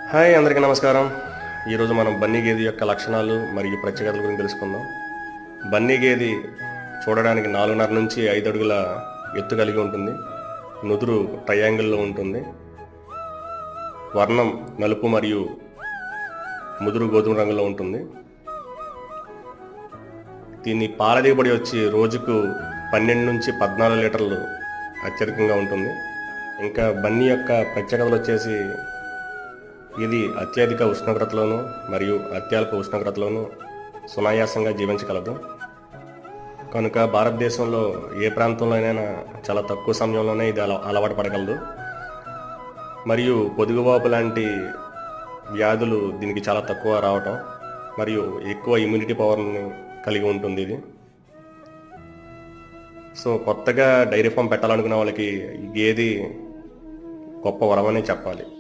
Hi అందరికీ నమస్కారం. ఈరోజు మనం బన్నీ గేదె యొక్క లక్షణాలు మరియు ప్రత్యేకతల గురించి తెలుసుకుందాం. బన్నీ గేదె చూడడానికి 4.5 నుంచి 5 అడుగుల ఎత్తు కలిగి ఉంటుంది. నుదురు ట్రయాంగిల్లో ఉంటుంది. వర్ణం నలుపు మరియు ముదురు గోధుమ రంగులో ఉంటుంది. దీని పాల దిగుబడి వచ్చి రోజుకు 12 నుంచి 14 లీటర్లు అత్యధికంగా ఉంటుంది. ఇంకా బన్నీ యొక్క ప్రత్యేకతలు వచ్చేసి ఇది అత్యధిక ఉష్ణోగ్రతలోను మరియు అత్యల్ప ఉష్ణోగ్రతలోను సునాయాసంగా జీవించగలదు. కనుక భారతదేశంలో ఏ ప్రాంతంలోనైనా చాలా తక్కువ సమయంలోనే ఇది అలవాటు పడగలదు. మరియు పొదుగువాపు లాంటి వ్యాధులు దీనికి చాలా తక్కువ రావటం మరియు ఎక్కువ ఇమ్యూనిటీ పవర్ని కలిగి ఉంటుంది ఇది. సో కొత్తగా డైరీ ఫామ్ పెట్టాలనుకున్న వాళ్ళకి ఈ గేది గొప్ప వరమనే చెప్పాలి.